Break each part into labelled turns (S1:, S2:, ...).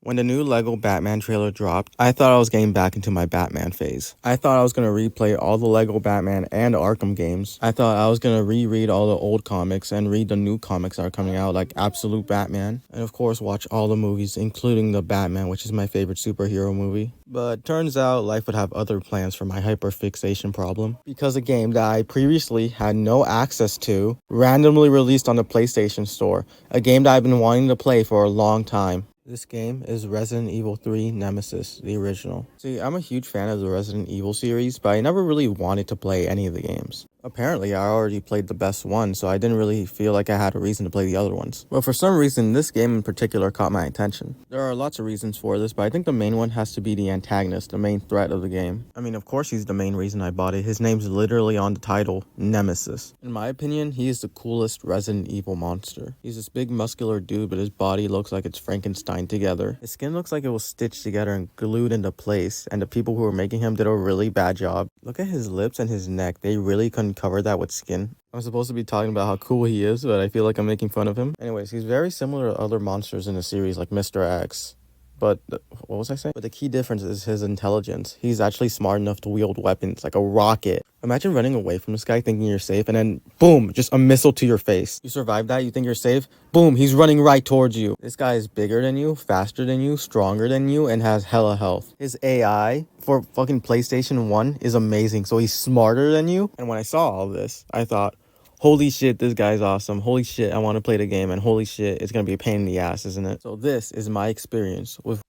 S1: When the new Lego Batman trailer dropped, I thought I was getting back into my Batman phase. I thought I was going to replay all the Lego Batman and Arkham games. I thought I was going to reread all the old comics and read the new comics that are coming out, like Absolute Batman. And of course, watch all the movies, including The Batman, which is my favorite superhero movie. But turns out life would have other plans for my hyperfixation problem, because a game that I previously had no access to randomly released on the PlayStation Store, a game that I've been wanting to play for a long time. This game is Resident Evil 3 Nemesis, the original. See, I'm a huge fan of the Resident Evil series, but I never really wanted to play any of the games. Apparently, I already played the best one, so I didn't really feel like I had a reason to play the other ones. But for some reason, this game in particular caught my attention. There are lots of reasons for this, but I think the main one has to be the antagonist, the main threat of the game. I mean, of course he's the main reason I bought it. His name's literally on the title, Nemesis. In my opinion, he is the coolest Resident Evil monster. He's this big muscular dude, but his body looks like it's Frankenstein together. His skin looks like it was stitched together and glued into place, and the people who were making him did a really bad job. Look at his lips and his neck. They really couldn't cover that with skin. I'm supposed to be talking about how cool he is, but I feel like I'm making fun of him. Anyways, he's very similar to other monsters in the series like Mr. X. But, what was I saying? But the key difference is his intelligence. He's actually smart enough to wield weapons like a rocket. Imagine running away from this guy thinking you're safe, and then, boom, just a missile to your face. You survive that, you think you're safe, boom, he's running right towards you. This guy is bigger than you, faster than you, stronger than you, and has hella health. His AI for fucking PlayStation 1 is amazing, so he's smarter than you. And when I saw all this, I thought, holy shit, this guy's awesome. Holy shit, I want to play the game. And holy shit, it's going to be a pain in the ass, isn't it? So this is my experience with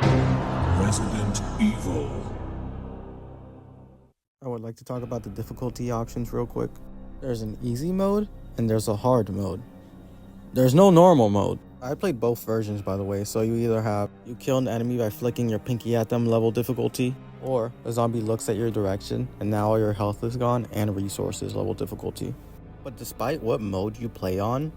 S2: Resident Evil.
S1: I would like to talk about the difficulty options real quick. There's an easy mode and there's a hard mode. There's no normal mode. I played both versions, by the way, so you either have you kill an enemy by flicking your pinky at them level difficulty, or a zombie looks at your direction and now all your health is gone and resources level difficulty. But despite what mode you play on,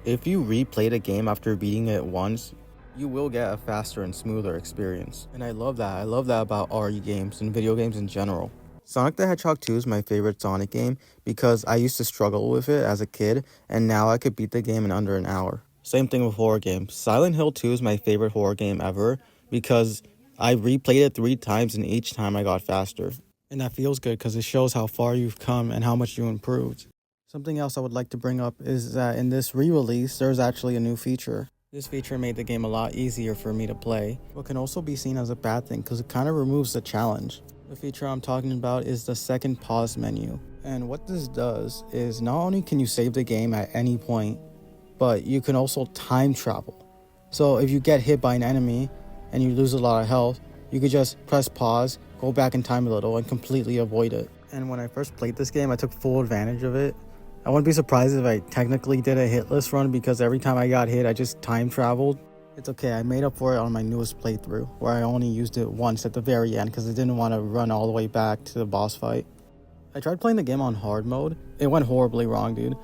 S1: if you replay the game after beating it once, you will get a faster and smoother experience. And I love that. I love that about RE games and video games in general. Sonic the Hedgehog 2 is my favorite Sonic game because I used to struggle with it as a kid, and now I could beat the game in under an hour. Same thing with horror games. Silent Hill 2 is my favorite horror game ever because I replayed it 3 times and each time I got faster. And that feels good because it shows how far you've come and how much you improved. Something else I would like to bring up is that in this re-release, there's actually a new feature. This feature made the game a lot easier for me to play, but can also be seen as a bad thing because it kind of removes the challenge. The feature I'm talking about is the second pause menu. And what this does is not only can you save the game at any point, but you can also time travel. So if you get hit by an enemy and you lose a lot of health, you could just press pause, go back in time a little, and completely avoid it. And when I first played this game, I took full advantage of it. I wouldn't be surprised if I technically did a hitless run because every time I got hit, I just time traveled. It's okay, I made up for it on my newest playthrough, where I only used it once at the very end because I didn't want to run all the way back to the boss fight. I tried playing the game on hard mode. It went horribly wrong, dude.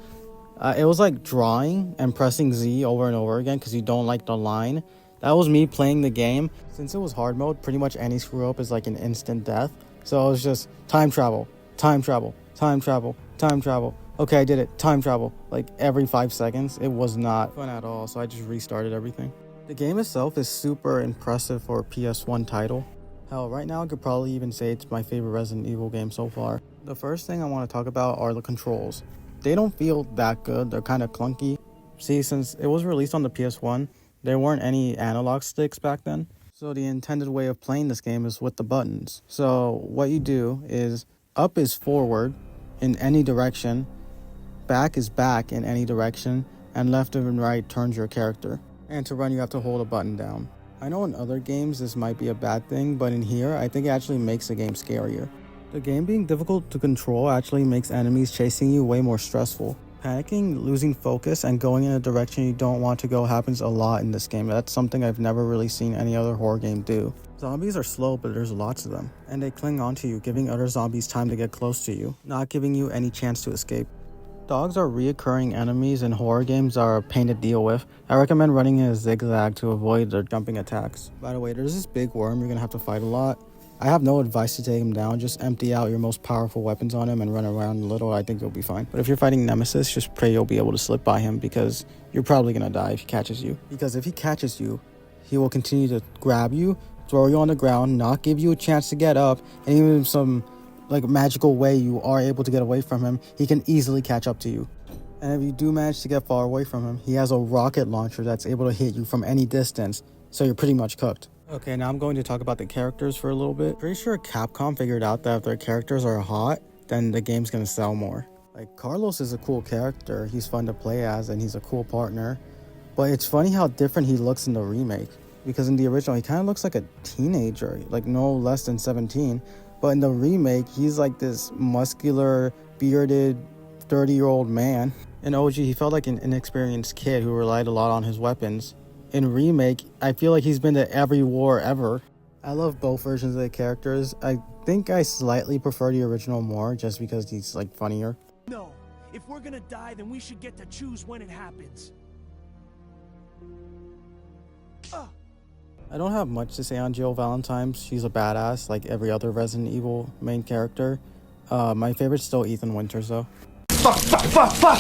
S1: It was like drawing and pressing Z over and over again because you don't like the line. That was me playing the game. Since it was hard mode, pretty much any screw up is like an instant death. So it was just time travel, time travel, time travel, time travel. Okay, I did it. Time travel. Like every 5 seconds. It was not fun at all, so I just restarted everything. The game itself is super impressive for a PS1 title. Hell, right now I could probably even say it's my favorite Resident Evil game so far. The first thing I want to talk about are the controls. They don't feel that good. They're kind of clunky. See, since it was released on the PS1, there weren't any analog sticks back then. So the intended way of playing this game is with the buttons. So what you do is up is forward in any direction, back is back in any direction, and left and right turns your character. And to run, you have to hold a button down. I know in other games this might be a bad thing, but in here, I think it actually makes the game scarier. The game being difficult to control actually makes enemies chasing you way more stressful. Panicking, losing focus, and going in a direction you don't want to go happens a lot in this game. That's something I've never really seen any other horror game do. Zombies are slow, but there's lots of them, and they cling onto you, giving other zombies time to get close to you, not giving you any chance to escape. Dogs are reoccurring enemies in horror games that are a pain to deal with. I recommend running in a zigzag to avoid their jumping attacks. By the way, there's this big worm you're gonna have to fight a lot. I have no advice to take him down. Just empty out your most powerful weapons on him and run around a little. I think you'll be fine. But if you're fighting Nemesis, just pray you'll be able to slip by him because you're probably gonna die if he catches you. Because if he catches you, he will continue to grab you, throw you on the ground, not give you a chance to get up, and even some like magical way you are able to get away from him, he can easily catch up to you. And if you do manage to get far away from him, he has a rocket launcher that's able to hit you from any distance, so you're pretty much cooked. Okay, now I'm going to talk about the characters for a little bit. Pretty sure Capcom figured out that if their characters are hot, then the game's gonna sell more. Like, Carlos is a cool character, he's fun to play as, and he's a cool partner. But it's funny how different he looks in the remake. Because in the original, he kind of looks like a teenager, like no less than 17. But in the remake, he's like this muscular, bearded, 30-year-old man. In OG, he felt like an inexperienced kid who relied a lot on his weapons. In remake, I feel like he's been to every war ever. I love both versions of the characters. I think I slightly prefer the original more, just because he's like funnier.
S2: No, if we're gonna die, then we should get to choose when it happens.
S1: I don't have much to say on Jill Valentine. She's a badass, like every other Resident Evil main character. My favorite's still Ethan Winters, though.
S2: Fuck!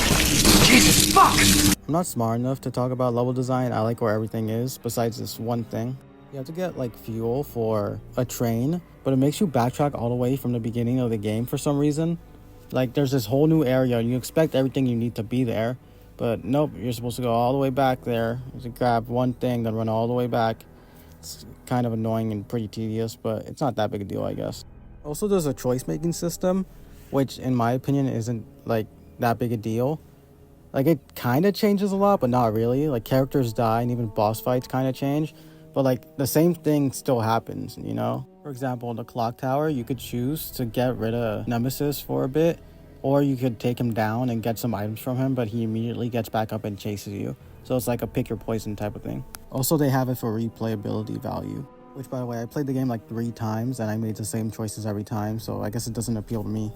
S2: Jesus, fuck!
S1: I'm not smart enough to talk about level design. I like where everything is, besides this one thing. You have to get, like, fuel for a train, but it makes you backtrack all the way from the beginning of the game for some reason. Like, there's this whole new area, and you expect everything you need to be there. But nope, you're supposed to go all the way back there to grab one thing, then run all the way back. It's kind of annoying and pretty tedious, but it's not that big a deal, I guess. Also, there's a choice-making system, which in my opinion isn't like that big a deal. Like, it kind of changes a lot, but not really. Like, characters die and even boss fights kind of change, but like the same thing still happens, you know? For example, in the clock tower, you could choose to get rid of Nemesis for a bit, or you could take him down and get some items from him, but he immediately gets back up and chases you. So it's like a pick your poison type of thing. Also, they have it for replayability value, which, by the way, I played the game like 3 times and I made the same choices every time, so I guess it doesn't appeal to me.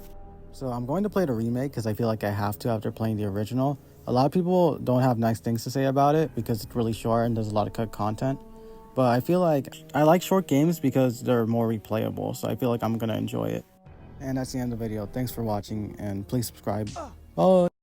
S1: So I'm going to play the remake because I feel like I have to after playing the original. A lot of people don't have nice things to say about it because it's really short and there's a lot of cut content. But I feel like I like short games because they're more replayable, so I feel like I'm going to enjoy it. And that's the end of the video. Thanks for watching, and please subscribe. Bye!